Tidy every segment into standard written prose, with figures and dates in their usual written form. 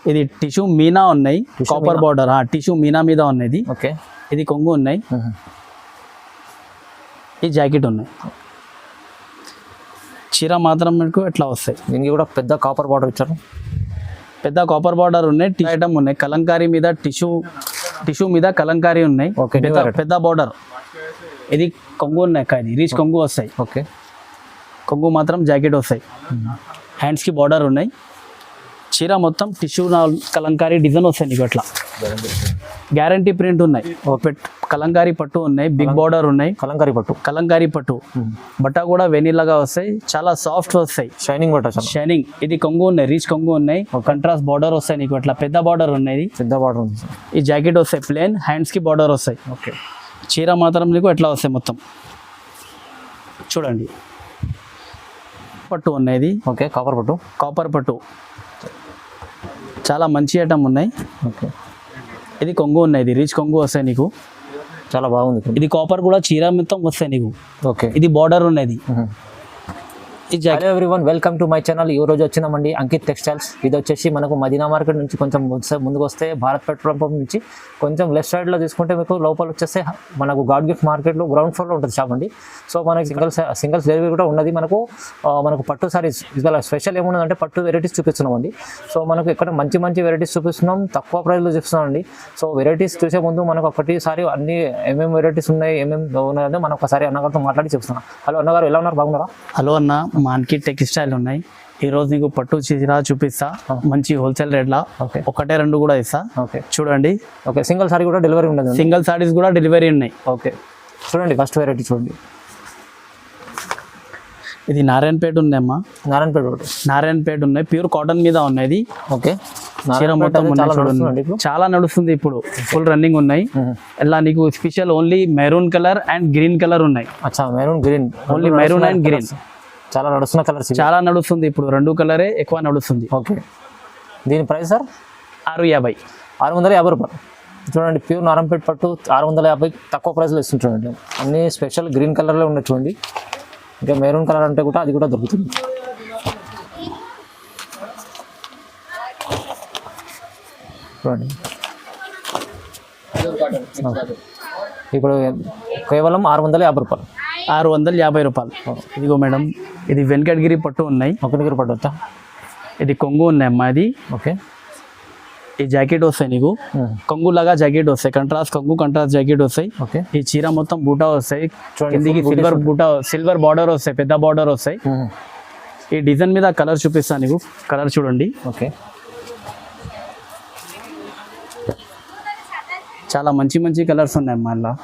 ఇది టిష్యూ మీనా ఉన్నాయి, copper border tissue Meena మీద ఉన్నది. ఓకే, ఇది కొంగు ఉన్నాయి, ఈ జాకెట్ ఉన్నాయి. చీర మాత్రం మీకు ఎట్లా వస్తాయి. దీనికి కూడా పెద్ద కాపర్ బార్డర్ ఇచ్చారు, పెద్ద కాపర్ బార్డర్ ఉన్నాయి. టీ ఐటమ్ ఉన్నాయి, కలంకారీ మీద టిష్యూ మీద కలంకారీ ఉన్నాయి. ఓకే, పెద్ద బార్డర్. ఇది కొంగు ఉన్నాయి, ఇది రీచ్ కొంగు వస్తాయి. ఓకే, కొంగు మాత్రం జాకెట్ వస్తాయి. హ్యాండ్స్కి బార్డర్ ఉన్నాయి. చీర మొత్తం టిష్యూ కలంకారీ డిజైన్ వస్తాయి నీకు అట్లా. గ్యారంటీ ప్రింట్ ఉన్నాయి. కలంకారీ పట్టు ఉన్నాయి, బిగ్ బార్డర్ ఉన్నాయి. కలంకారీ పట్టు బట్ట కూడా వెనీలాగా వస్తాయి, చాలా సాఫ్ట్ వస్తాయి, షైనింగ్ బట్ట, షైనింగ్. ఇది కొంగు ఉన్నాయి, రీచ్ కొంగు ఉన్నాయి, కంట్రాస్ట్ బార్డర్ వస్తాయి నీకు అట్లా. పెద్ద బార్డర్ ఉన్నాయి, పెద్ద బార్డర్ ఉంది. ఈ జాకెట్ వస్తాయి ప్లేన్, హ్యాండ్స్కి బార్డర్ వస్తాయి. ఓకే, చీర మాత్రం నీకు ఎట్లా వస్తాయి మొత్తం చూడండి. పట్టు ఉన్నాయి. ఓకే, కాపర్ పట్టు చాలా మంచి ఐటమ్ ఉన్నాయి. ఓకే, ఇది కొంగు ఉన్నాయి, ఇది రీచ్ కొంగు వస్తాయి నీకు, చాలా బాగుంది. ఇది కాపర్ కూడా చీర మొత్తం వస్తాయి నీకు. ఓకే, ఇది బార్డర్ ఉన్నది. Hello everyone, welcome to my channel. ఈ రోజు వచ్చినామండి అంకిత్ టెక్స్టైల్స్. ఇది వచ్చేసి మనకు మదీనా మార్కెట్ నుంచి కొంచెం ముందుకు వస్తే భారత్ పెట్రోల్ పంప్ నుంచి కొంచెం లెఫ్ట్ సైడ్లో తీసుకుంటే మీకు లోపల వచ్చేస్తే మనకు గాడ్ గిఫ్ట్ మార్కెట్లో గ్రౌండ్ ఫ్లోర్లో ఉంటుంది షాప్ అండి. సో మనకి సింగిల్స్ డెలివరీ కూడా ఉన్నది. మనకు పట్టు సారీస్ ఇవాళ స్పెషల్ ఏమున్నదంటే పట్టు వెరైటీస్ చూపిస్తున్నామండి. సో మనకు ఇక్కడ మంచి వెరైటీస్ చూపిస్తున్నాం, తక్కువ ప్రైస్లో చూపిస్తున్నాం అండి. సో వెరైటీస్ చూసే ముందు మనకు ఒకటిసారి అన్ని ఏమేమి వెరైటీస్ ఉన్నాయి, ఏమేమి ఉన్నాయో మనం ఒకసారి అన్నగారితో మాట్లాడి చెప్తున్నాం. హలో అన్నగారు, ఎలా ఉన్నారు? బాగున్నారా? హలో అన్న, మా అంకిత్ టెక్స్టైల్ ఉన్నాయి. ఈ రోజు నీకు పట్టు చీర చూపిస్తా, మంచి హోల్సేల్ రేట్లా. ఒకటే రెండు కూడా ఇస్తా. ఓకే, చూడండి. ఓకే, సింగిల్ సారీ కూడా డెలివరీ ఉండదు. సింగిల్ సారీస్ కూడా డెలివరీ ఉన్నాయి. ఓకే, చూడండి ఫస్ట్ వెరైటీ చూడండి. ఇది నారాయణపేట ఉన్నాయమ్మా, నారాయణపేట ఉన్నాయి, ప్యూర్ కాటన్ మీద ఉన్నది. ఓకే, చీర మొత్తం చాలా నడుస్తుంది ఇప్పుడు, ఫుల్ రన్నింగ్ ఉన్నాయి. ఇలా నీకు special only maroon colour and green colour ఉన్నాయి. Maroon green, only maroon and green చాలా నడుస్తున్న కలర్స్, చాలా నడుస్తుంది ఇప్పుడు. రెండు కలరే ఎక్కువ నడుస్తుంది. ఓకే, దీని ప్రైస్ సార్ 650 రూపాయలు. చూడండి, ప్యూర్ నారాయణపేట పట్టు 650 తక్కువ ప్రైస్లో ఇస్తుంది. చూడండి, అన్ని స్పెషల్ గ్రీన్ కలర్లో ఉన్నాయి. చూడండి, ఇంకా మెరూన్ కలర్ అంటే కూడా అది కూడా దొరుకుతుంది. చూడండి, ఇప్పుడు కేవలం 650 రూపాయలు. 650 రూపాయలు. ఇదిగో మేడం, ఇది వెంకటగిరి పట్టు ఉన్నాయి. వెంకటగిరి పట్టు వచ్చా? ఇది కొంగు ఉన్నాయి అమ్మా. ఇది ఓకే, ఈ జాకెట్ వస్తాయి నీకు, కొంగు లాగా జాకెట్ వస్తాయి, కంట్రాస్ట్ కొంగు, కంట్రాస్ట్ జాకెట్ వస్తాయి. ఓకే, ఈ చీర మొత్తం బూటా వస్తాయి, కిందికి సిల్వర్ బార్డర్ వస్తాయి, పెద్ద బార్డర్ వస్తాయి. ఈ డిజైన్ మీద కలర్ చూపిస్తాను నీకు, కలర్ చూడండి. ఓకే, చాలా మంచి కలర్స్ ఉన్నాయి అమ్మా. ఇలా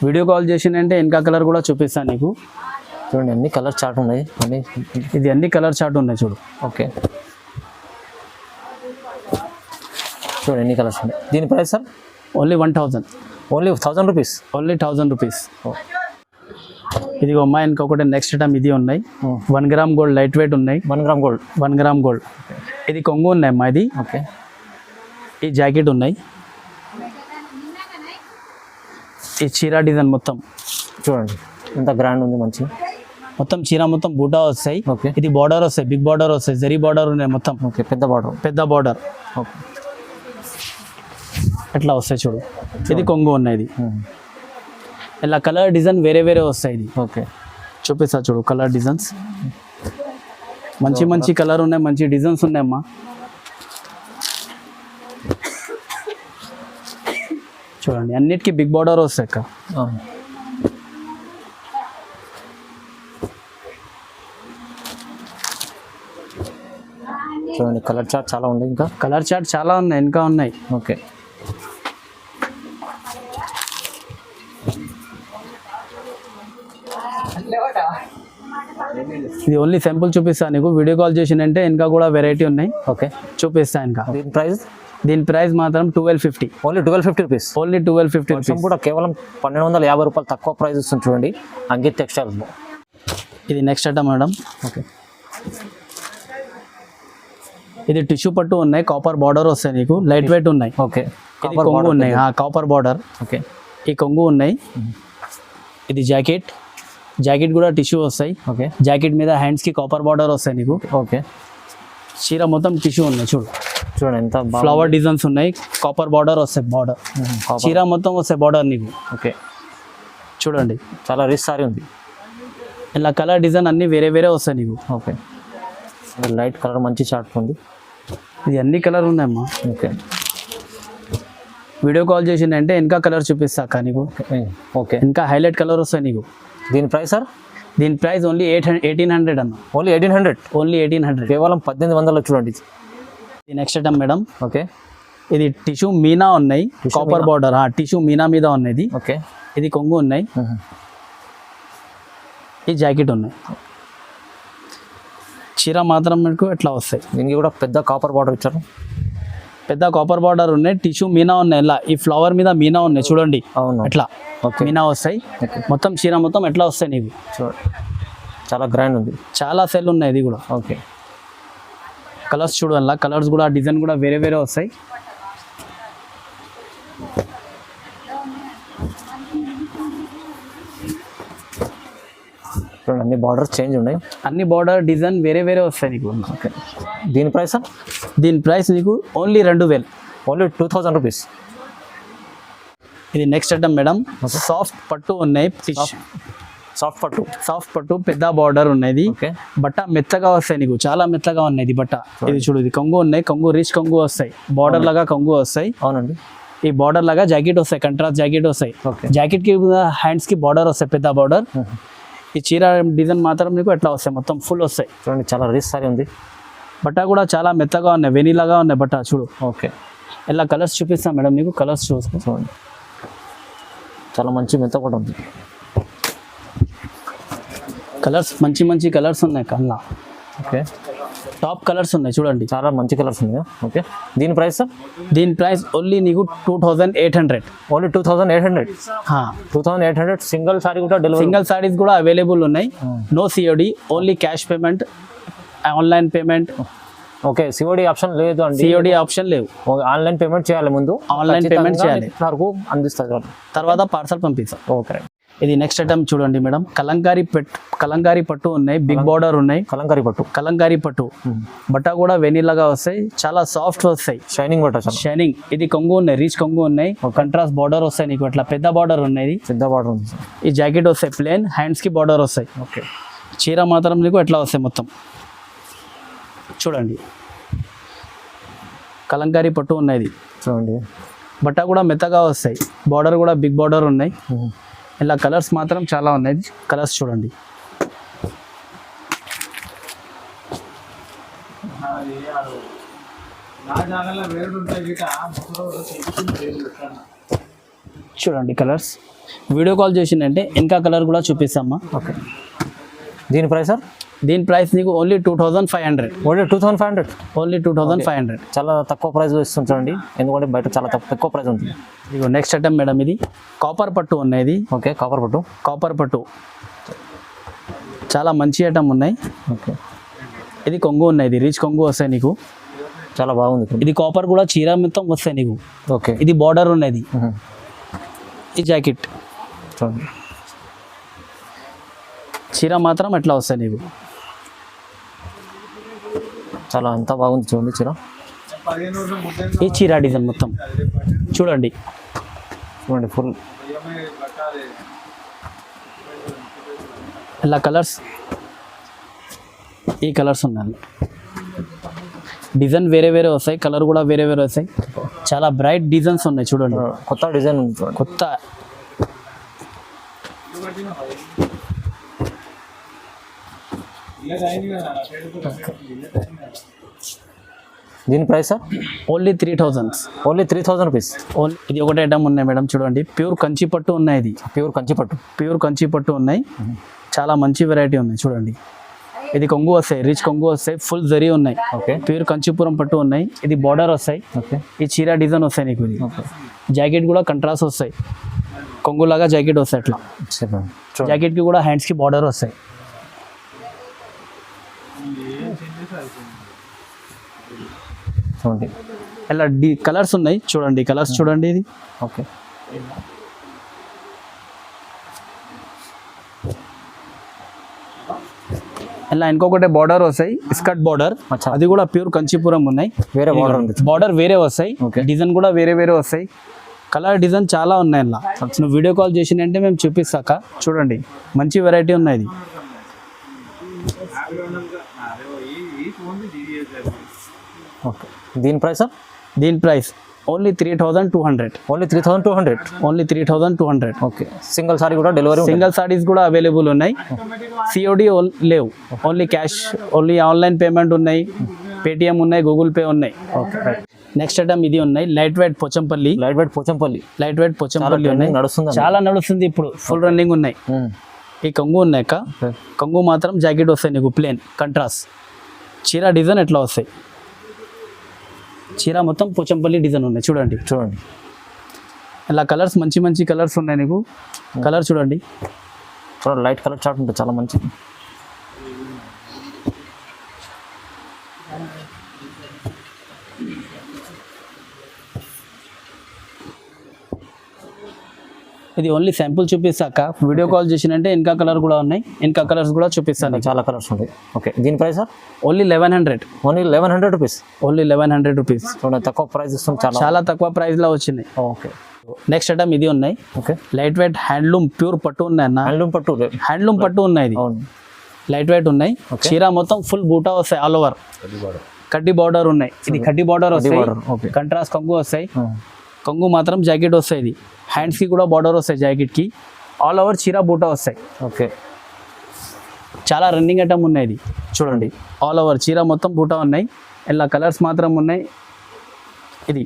వీడియో కాల్ చేసిందంటే ఇంకా కలర్ కూడా చూపిస్తాను నీకు. చూడండి, అన్ని కలర్ చార్ట్ ఉన్నాయి. ఇది అన్ని కలర్ చార్ట్ ఉన్నాయి చూడు. ఓకే, చూడండి ఎన్ని కలర్స్ ఉన్నాయి. దీని price sir only 1000. Only 1000 rupees. Only 1000 rupees. ఇదిగో అమ్మా, ఇంకొకటి నెక్స్ట్ ఐటమ్ ఇది ఉన్నాయి. 1 గ్రామ్ గోల్డ్ లైట్ వెయిట్ ఉన్నాయి. 1 గ్రామ్ గోల్డ్. ఇది కొంగు ఉన్నాయి అమ్మా. ఇది ఓకే, ఈ జాకెట్ ఉన్నాయి. ఈ చీర డిజైన్ మొత్తం చూడండి ఎంత గ్రాండ్ ఉంది, మంచి మొత్తం చీర మొత్తం బూటా వస్తాయి. ఓకే, ఇది బార్డర్ వస్తాయి, బిగ్ బార్డర్ వస్తాయి, జరీ బార్డర్ ఉన్నాయి మొత్తం. ఓకే, పెద్ద బార్డర్. ఓకే, ఎట్లా వస్తాయి చూడు. ఇది కొంగు ఉన్నాయి. ఇలా కలర్ డిజైన్ వేరే వస్తాయి. ఇది ఓకే, చూపిస్తా చూడు, కలర్ డిజైన్స్ మంచి కలర్ ఉన్నాయి, మంచి డిజైన్స్ ఉన్నాయమ్మా. చూడండి, అన్నిటికీ బిగ్ బార్డర్ వస్తాయి అక్క. చూడండి, కలర్ చార్ట్ చాలా ఉన్నాయి. ఇంకా కలర్ చార్ట్ చాలా ఉన్నాయి, ఇంకా ఉన్నాయి. ఓకే, ఇది ఓన్లీ సింపుల్ చూపిస్తాను నీకు. వీడియో కాల్ చేసిందంటే ఇంకా కూడా వెరైటీ ఉన్నాయి. ఓకే, చూపిస్తా. ఇంకా దీని ప్రైస్ మాత్రం 1250. Only 1250 rupees. ఓన్లీ 1250 రూపీస్ కూడా కేవలం 1250 రూపాయలు తక్కువ ప్రైస్ ఇస్తుంది. చూడండి, అంకిత్ టెక్స్టైల్స్. ఇది నెక్స్ట్ ఐటమ్ మేడం. ఓకే, ఇది టిష్యూ పట్టు ఉన్నాయి, కాపర్ బార్డర్ వస్తాయి నీకు, లైట్ వెయిట్ ఉన్నాయి. ఓకే, ఇది కొంగు ఉన్నాయి, కాపర్ బార్డర్. ఓకే, ఈ కొంగు ఉన్నాయి. ఇది జాకెట్ కూడా టిష్యూ వస్తాయి. ఓకే, జాకెట్ మీద హ్యాండ్స్కి కాపర్ బార్డర్ వస్తాయి నీకు. ఓకే, చీర మొత్తం టిష్యూ ఉన్నాయి చూడు, చూడండి ఎంత బాగా. ఫ్లవర్ డిజైన్స్ ఉన్నాయి, కాపర్ బార్డర్ వస్తాయి, బార్డర్ చీర మొత్తం వస్తాయి బార్డర్ నీకు. ఓకే, చూడండి చాలా రిచ్ సారీ ఉంది. ఇలా కలర్ డిజైన్ అన్ని వేరే వేరే వస్తాయి నీకు. ఓకే, లైట్ కలర్ మంచి చార్ట్ ఉంది. ఇది అన్ని కలర్ ఉన్నాయమ్మా. ఓకే, వీడియో కాల్ చేసిందంటే ఇంకా కలర్ చూపిస్తా అక్క నీకు. ఓకే, ఇంకా హైలైట్ కలర్ వస్తాయి నీకు. దీని ప్రైస్ సార్? దీని ప్రైస్ ఓన్లీ 1800 అన్న. ఓన్లీ 1800. ఓన్లీ 1800, కేవలం 1800 చూడండి. ఇది నెక్స్ట్ ఐటమ్ మేడం. ఓకే, ఇది టిష్యూ మీనా ఉన్నాయి, కాపర్ బార్డర్ టిష్యూ మీనా మీద ఉన్నది. ఓకే, ఇది కొంగు ఉన్నాయి, ఈ జాకెట్ ఉన్నాయి. చీర మాత్రం మీకు ఎట్లా వస్తాయి. దీనికి కూడా పెద్ద కాపర్ బార్డర్ ఇచ్చారు. పెద్ద కాపర్ బార్డర్ ఉన్నాయి, టిష్యూ మీనా ఉన్నాయి. ఇలా ఈ ఫ్లవర్ మీద మీనా ఉన్నాయి చూడండి. అవును, ఎట్లా ఓకే, మీనా వస్తాయి. మొత్తం చీర మొత్తం ఎట్లా వస్తాయి నీకు. చూడండి చాలా గ్రాండ్ ఉంది. చాలా సెల్ ఉన్నాయి ఇది కూడా. ఓకే, కలర్స్ చూడు, అలా కలర్స్ కూడా డిజైన్ కూడా వేరే వేరే వస్తాయి. చూడండి అన్ని బార్డర్స్ చేంజ్ ఉన్నాయి. అన్ని బార్డర్ డిజైన్ వేరే వేరే వస్తాయి నీకు. ఓకే, దీని ప్రైస్? దీని ప్రైస్ నీకు ఓన్లీ 2000. Only 2000 rupees. ఇది నెక్స్ట్ ఐటమ్ మేడం. సాఫ్ట్ పట్టు ఉన్నాయి, సాఫ్ట్ పట్టు. సాఫ్ట్ పట్టు పెద్ద బార్డర్ ఉన్నది. ఓకే, బట్ట మెత్తగా వస్తాయి నీకు, చాలా మెత్తగా ఉన్నాయి ఇది బట్ట. ఇది చూడు, ఇది కొంగు ఉన్నాయి, కొంగు రిచ్ కొంగు వస్తాయి, బార్డర్ లాగా కొంగు వస్తాయి. అవునండి, ఈ బార్డర్ లాగా జాకెట్ వస్తాయి, కంట్రాస్ట్ జాకెట్ వస్తాయి. ఓకే, జాకెట్ కి హ్యాండ్స్ కి బార్డర్ వస్తాయి, పెద్ద బార్డర్. ఈ చీర డిజైన్ మాత్రం నీకు ఎట్లా వస్తాయి, మొత్తం ఫుల్ వస్తాయి. చూడండి చాలా రిచ్ సారీ ఉంది. బట్ట కూడా చాలా మెత్తగా ఉన్నాయి, వెనీలాగా ఉన్నాయి బట్ట చూడు. ఓకే, ఇలా కలర్స్ చూపిస్తాం మేడం నీకు, కలర్స్ చూసుకో. చూడండి చాలా మంచి మెత్త కూడా ఉంది. కలర్స్ మంచి మంచి కలర్స్ ఉన్నాయి కల్లా. ఓకే, టాప్ కలర్స్ ఉన్నాయి చూడండి, చాలా మంచి కలర్స్ ఉన్నాయి. ఓకే, దీని ప్రైస్ సార్? దీని ప్రైస్ ఓన్లీ నీకు 2800. ఓన్లీ 2800. 2800 సింగిల్ సారీ కూడా డెలివరీ. సింగిల్ సారీస్ కూడా అవైలబుల్ ఉన్నాయి. No COD, only cash payment, online payment. Okay, COD option లేదు అండి. సిఓడి ఆప్షన్ లేవు, ఆన్లైన్ పేమెంట్ చేయాలి ముందు. ఆన్లైన్ పేమెంట్ చేయాలి, వరకు అందిస్తారు తర్వాత పార్సల్ పంపిస్తాం. ఓకే, ఇది నెక్స్ట్ ఐటమ్ చూడండి మేడం. కలంకారీ పట్టు ఉన్నాయి, బిగ్ బార్డర్ ఉన్నాయి. కలంకారీ పట్టు బట్ట కూడా వెనీలాగా వస్తాయి, చాలా సాఫ్ట్ వస్తాయి, షైనింగ్ బట్ట, షైనింగ్. ఇది కొంగు ఉన్నాయి, రీచ్ కొంగు ఉన్నాయి, కంట్రాస్ట్ బార్డర్ వస్తాయి నీకు. అట్లా పెద్ద బార్డర్ ఉన్నాయి, పెద్ద బార్డర్ ఉంది. ఈ జాకెట్ వస్తాయి ప్లేన్, హ్యాండ్స్ కి బార్డర్ వస్తాయి. ఓకే, చీర మాత్రం నీకు ఎట్లా వస్తాయి మొత్తం చూడండి. కలంకారీ పట్టు ఉన్నది చూడండి, బట్ట కూడా మెత్తగా వస్తాయి, బార్డర్ కూడా బిగ్ బార్డర్ ఉన్నాయి. ఇలా కలర్స్ మాత్రం చాలా ఉన్నాయి, కలర్స్ చూడండి. చూడండి కలర్స్. వీడియో కాల్ చేసిందంటే ఇంకా కలర్ కూడా చూపిస్తామా. ఓకే, దీని ప్రైస్ సార్? దీని ప్రైస్ నీకు ఓన్లీ 2500. ఓన్లీ 2500. ఓన్లీ 2500. చాలా తక్కువ ప్రైస్ ఇస్తుంటండి, ఎందుకంటే బయట చాలా తక్కువ ప్రైస్ ఉంది. ఇదిగో నెక్స్ట్ ఐటమ్ మేడం. ఇది కాపర్ పట్టు ఉన్నది. ఓకే, కాపర్ పట్టు చాలా మంచి ఐటమ్ ఉన్నాయి. ఓకే, ఇది కొంగు ఉన్నది, రీచ్ కొంగు వస్తాయి నీకు, చాలా బాగుంది. ఇది కాపర్ కూడా చీర మొత్తం వస్తాయి నీకు. ఓకే, ఇది బార్డర్ ఉన్నది, ఈ జాకెట్ చూడండి. చీర మాత్రం ఎట్లా వస్తాయి నీకు, చాలా అంతా బాగుంది చూడండి చీర. ఈ చీర డిజైన్ మొత్తం చూడండి ఫుల్. ఇలా కలర్స్, ఈ కలర్స్ ఉన్నాయి, డిజైన్ వేరే వేరే వస్తాయి, కలర్ కూడా వేరే వేరే వస్తాయి. చాలా బ్రైట్ డిజైన్స్ ఉన్నాయి చూడండి, కొత్త డిజైన్ ఉంది చూడండి. కొత్త. దీని price sir? Only 3000. Only 3000 rupees. Only ఇది ఒకటి ఐటమ్ ఉన్నాయి మేడం చూడండి. ప్యూర్ కంచి పట్టు ఉన్నాయి, ఇది ప్యూర్ కంచి పట్టు ఉన్నాయి. చాలా మంచి వెరైటీ ఉన్నాయి చూడండి. ఇది కొంగు వస్తాయి, రిచ్ కొంగు వస్తాయి, ఫుల్ జరీ ఉన్నాయి. ఓకే, ప్యూర్ కంచిపురం పట్టు ఉన్నాయి. ఇది బార్డర్ వస్తాయి. ఓకే, ఈ చీర డిజైన్ వస్తాయి నీకు. ఇది జాకెట్ కూడా కంట్రాస్ట్ వస్తాయి, కొంగులాగా జాకెట్ వస్తాయి. అట్లా జాకెట్కి కూడా హ్యాండ్స్కి బార్డర్ వస్తాయి. చూడండి ఇలా కలర్స్ ఉన్నాయి చూడండి, కలర్స్ చూడండి. ఇది ఓకే, ఇలా ఇంకొకటి బార్డర్ వస్తాయి, స్కర్ట్ బార్డర్, అచ్చా. అది కూడా ప్యూర్ కంచిపురం ఉన్నాయి. వేరే బార్డర్ ఉంది. బార్డర్ వేరే వస్తాయి, Okay. డిజైన్ కూడా వేరే వేరే వస్తాయి, కలర్ డిజైన్ చాలా ఉన్నాయి. ఇలా నువ్వు వీడియో కాల్ చేసినంటే మేము చూపిస్తాక చూడండి, మంచి వెరైటీ ఉన్నాయి. ఇది ఓకే. దీని ప్రైస్ సార్? దీని price only 3200. Only 3200. Only 3200. Okay. Single sari కూడా డెలివరీ ఉంటుంది. సింగిల్ సారీస్ కూడా అవైలబుల్ ఉన్నాయి. సిఓడి లేవు, only cash, only online payment ఉన్నాయి, పేటిఎం ఉన్నాయి, గూగుల్ పే ఉన్నాయి. ఓకే. నెక్స్ట్ ఐటమ్ ఇది ఉన్నాయి, light weight Pochampally. Light weight Pochampally. Light weight Pochampally ఉన్నాయి, నడుస్తుంది. చాలా నడుస్తుంది ఇప్పుడు, ఫుల్ రన్నింగ్ ఉన్నాయి. ఈ కొంగు ఉన్నాయి అక్క, కొంగు మాత్రం జాకెట్ వస్తాయి నీకు ప్లేన్ కంట్రాస్ట్. చీర డిజైన్ ఎట్లా వస్తాయి, చీర మొత్తం పోచంపల్లి డిజైన్ ఉన్నాయి. చూడండి చూడండి, ఇలా కలర్స్ మంచి మంచి కలర్స్ ఉన్నాయి నీకు. కలర్ చూడండి, చాలా లైట్ కలర్ చార్ట్ ఉంటుంది, చాలా మంచి. ఇది ఓన్లీ శాంపుల్ చూపిస్తాక వీడియో కాల్ చేసినంటే ఇంకా కలర్ కూడా ఉన్నాయి, ఇంకా కలర్స్ కూడా చూపిస్తాను. చాలా కలర్స్ ఉంటాయి. ఓకే. దీని price sir? Only 1100. Only 1100 rupees. Only 1100 rupees. చూడండి, తక్కువ ప్రైస్ ఇస్తాం. చాలా చాలా తక్కువ ప్రైస్లో వచ్చినాయి. ఓకే. నెక్స్ట్ ఐటమ్ ఇది ఉన్నాయి, okay. Light weight handloom pure పట్టు ఉన్నాయి అన్న. హ్యాండ్లూమ్ పట్టు. హ్యాండ్లూమ్ పట్టు ఉన్నాయి, ఇది అవును. లైట్ వెయిట్ ఉన్నాయి. చీర మొత్తం ఫుల్ బూటా వస్తాయి, ఆల్ ఓవర్ కడ్డీ బార్డర్ ఉన్నాయి. ఇది కడ్డీ బార్డర్ వస్తాయి, ఓకే. కంట్రాస్ట్ కొంగు వస్తాయి. కొంగు మాత్రం జాకెట్ వస్తాయి. ఇది హ్యాండ్స్కి కూడా బార్డర్ వస్తాయి జాకెట్కి, ఆల్ ఓవర్ చీర బూటా వస్తాయి. ఓకే. చాలా రన్నింగ్ ఐటమ్ ఉన్నాయి. ఇది చూడండి, ఆల్ ఓవర్ చీర మొత్తం బూటా ఉన్నాయి. ఇలా కలర్స్ మాత్రం ఉన్నాయి. ఇది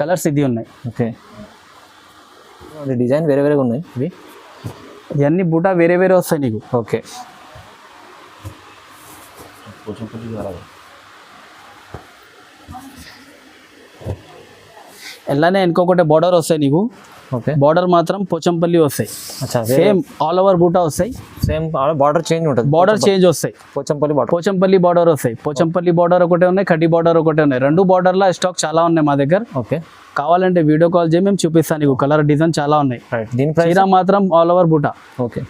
కలర్స్ ఇది ఉన్నాయి. ఓకే. డిజైన్ వేరే వేరేగా ఉన్నాయి. ఇవి ఇవన్నీ బూటా వేరే వేరే వస్తాయి నీకు. ఓకే. ఇలానే ఇంకొకటి బార్డర్ వస్తాయి నీకు. ఓకే. బార్డర్ మాత్రం పోచంపల్లి వస్తాయి, అచ్చా. సేమ్ ఆల్ ఓవర్ బూటా వస్తాయి. సేమ్ బార్డర్ చేంజ్ ఉంటుంది. బార్డర్ చేంజ్ వస్తాయి, పోచంపల్లి బార్డర్. పోచంపల్లి బార్డర్ వస్తాయి. పోచంపల్లి బార్డర్ ఒకటే ఉన్నాయి, కడ్డీ బార్డర్ ఒకటే ఉన్నాయి. రెండు బార్డర్ల స్టాక్ చాలా ఉన్నాయి మా దగ్గర. ఓకే. కావాలంటే వీడియో కాల్ చేసి మేము చూపిస్తాను నీకు. కలర్ డిజైన్ చాలా ఉన్నాయి. రైట్. దీని ప్రైస్? చీర మాత్రం ఆల్ ఓవర్ బూటా. ఓకే.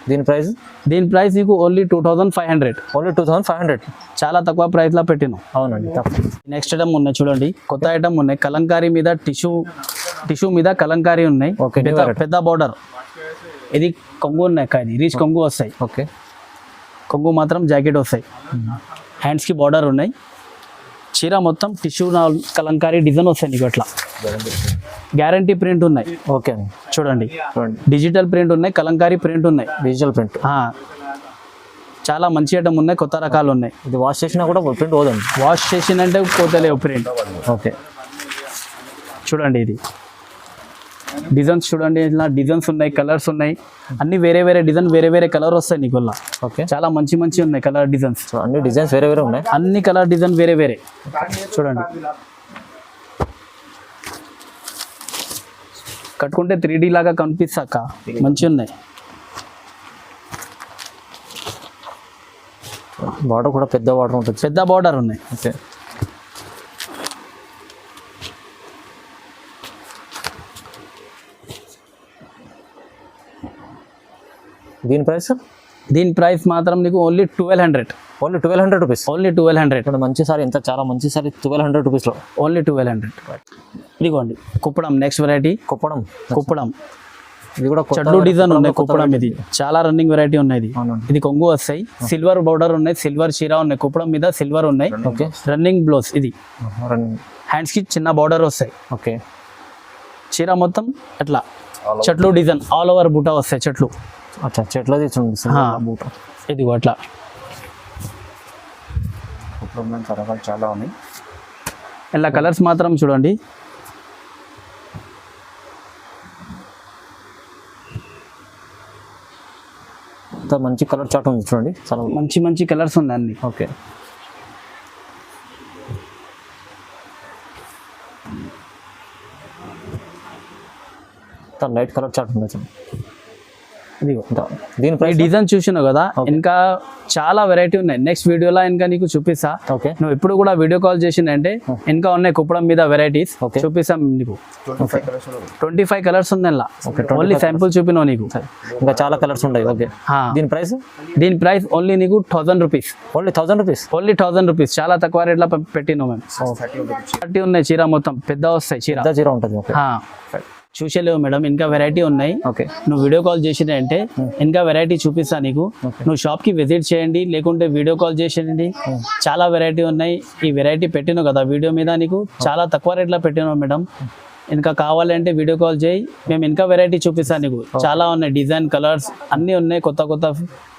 దీని ప్రైస్? దీని ప్రైస్ నీకు ఓన్లీ 2500. ఓన్లీ 2500. చాలా తక్కువ ప్రైస్లో పెట్టినాం. అవునండి, తక్కువ. నెక్స్ట్ ఐటమ్ ఉన్నాయి చూడండి, కొత్త ఐటమ్ ఉన్నాయి. కలంకారీ మీద టిష్యూ మీద కలంకారీ ఉన్నాయి. ఓకే. పెద్ద బార్డర్. ఇది కొంగు ఉన్నాయి అక్క, ఇది రీచ్ కొంగు వస్తాయి. ఓకే. కొంగు మాత్రం జాకెట్ వస్తాయి, హ్యాండ్స్కి బార్డర్ ఉన్నాయి. చీర మొత్తం టిష్యూ కలంకారీ డిజైన్ వస్తాయి నీకు. అట్లా గ్యారంటీ ప్రింట్ ఉన్నాయి. ఓకే అండి. చూడండి, చూడండి, డిజిటల్ ప్రింట్ ఉన్నాయి, కలంకారీ ప్రింట్ ఉన్నాయి. Digital print. చాలా మంచి ఐటమ్ ఉన్నాయి, కొత్త రకాలు ఉన్నాయి. ఇది వాష్ చేసినా కూడా ప్రింట్ పోదండి. వాష్ చేసిందంటే పోతలేవు ప్రింట్. ఓకే. చూడండి, ఇది డిజైన్స్ చూడండి, ఇలా డిజైన్స్ ఉన్నాయి, కలర్స్ ఉన్నాయి, అన్ని వేరే వేరే డిజైన్, వేరే వేరే కలర్ వస్తాయి నీకు. ఓకే. చాలా మంచి మంచి ఉన్నాయి కలర్ డిజైన్స్. అన్ని డిజైన్స్ వేరే వేరే ఉన్నాయి. అన్ని కలర్ డిజైన్ వేరే వేరే. చూడండి, కట్టుకుంటే 3D లాగా కనిపిస్తాక మంచిగా ఉన్నాయి. బార్డర్ కూడా పెద్ద బార్డర్ ఉంటుంది. పెద్ద బార్డర్ ఉన్నాయి. ఓకే. దీని ప్రైస్? దీని ప్రైస్ మాత్రం నీకు ఓన్లీ 1200. Only 1200 rupees. ఓన్లీ 1200. ఇక్కడ మంచి సారీ, ఎంత చాలా మంచి సారీ 1200 రూపీస్లో. ఓన్లీ 1200. ఇదిగోండి కుప్పడం, నెక్స్ట్ వెరైటీ కుప్పడం. కుప్పడం ఇది కూడా చెట్లు డిజైన్ ఉన్నాయి. కుప్పడం ఇది చాలా రన్నింగ్ వెరైటీ ఉన్నాయి. అవునండి. ఇది కొంగు వస్తాయి, సిల్వర్ బౌడర్ ఉన్నాయి, సిల్వర్ చీర ఉన్నాయి, కుప్పడం మీద సిల్వర్ ఉన్నాయి. ఓకే. Running blouse. ఇది హ్యాండ్స్కి చిన్న బార్డర్ వస్తాయి. ఓకే. చీర మొత్తం అట్లా చెట్లు డిజైన్, ఆల్ ఓవర్ బూటా వస్తాయి చెట్లు. అచ్చా, చెట్లు తీసుకుంటుంది బూట. ఇదిగో అట్లా చాలా ఉన్నాయి. ఇలా కలర్స్ మాత్రం చూడండి. మంచి కలర్ చార్ట్ ఉంది చూడండి, చాలా మంచి మంచి కలర్స్ ఉన్నాయి అన్ని. ఓకే. లైట్ కలర్ చార్ట్ ఉంది. ఇదిగో దీని ఈ ప్రైస్ డిజైన్ చూసినావు కదా, ఇంకా చాలా వెరైటీ ఉన్నాయి. నెక్స్ట్ వీడియోలో ఇంకా నీకు చూపిస్తా. ఓకే నువ్వు ఇప్పుడు కూడా వీడియో కాల్ చేసిందంటే ఇంకా ఉన్నాయి కుప్పడం మీద వెరైటీస్ Okay. చూపిస్తాం నీకు. 25 కలర్స్ ఉంది అలా, ఓన్లీ శాంపుల్ చూపినావు నీకు. ఇంకా చాలా కలర్స్ ఉంటాయి. ఓకే దీని ప్రైస్ దీని ప్రైస్ ఓన్లీ నీకు 1000 rupees. Only 1000 rupees. Only 1000 rupees. చాలా తక్కువ రేట్లో పెట్టినావు మేము. 30 ఉన్నాయి చీర మొత్తం, పెద్ద వస్తాయి చీర. పెద్ద చీర ఉంటుంది. ఓకే చూసేలేవు మేడం, ఇంకా వెరైటీ ఉన్నాయి. ఓకే నువ్వు వీడియో కాల్ చేసిందంటే ఇంకా వెరైటీ చూపిస్తా నీకు. నువ్వు షాప్ కి విజిట్ చేయండి, లేకుంటే వీడియో కాల్ చేసేయండి. చాలా వెరైటీ ఉన్నాయి. ఈ వెరైటీ పెట్టినావు కదా వీడియో మీద, నీకు చాలా తక్కువ రేట్లో పెట్టినావు మేడం. ఇంకా కావాలంటే వీడియో కాల్ చేయి, మేము ఇంకా వెరైటీ చూపిస్తాను నీకు. చాలా ఉన్నాయి, డిజైన్ కలర్స్ అన్నీ ఉన్నాయి. కొత్త కొత్త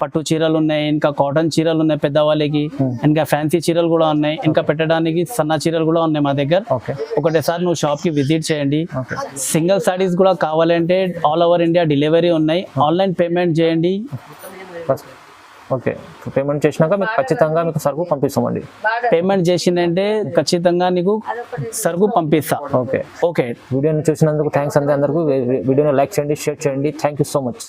పట్టు చీరలు ఉన్నాయి, ఇంకా కాటన్ చీరలు ఉన్నాయి పెద్దవాళ్ళకి, ఇంకా ఫ్యాన్సీ చీరలు కూడా ఉన్నాయి. ఇంకా పెట్టడానికి సన్న చీరలు కూడా ఉన్నాయి మా దగ్గర. ఓకే ఒకటేసారి నువ్వు షాప్ కి విజిట్ చేయండి. సింగిల్ సారీస్ కూడా కావాలంటే ఆల్ ఓవర్ ఇండియా డెలివరీ ఉన్నాయి. ఆన్లైన్ పేమెంట్ చేయండి. ఓకే పేమెంట్ చేసినాక మీకు ఖచ్చితంగా మీకు సరుకు పంపిస్తామండి. పేమెంట్ చేసిందంటే ఖచ్చితంగా నీకు సరుకు పంపిస్తా. ఓకే ఓకే వీడియోని చూసినందుకు థ్యాంక్స్ అండి అందరికీ. వీడియోని లైక్ చేయండి, షేర్ చేయండి. Thank you so much.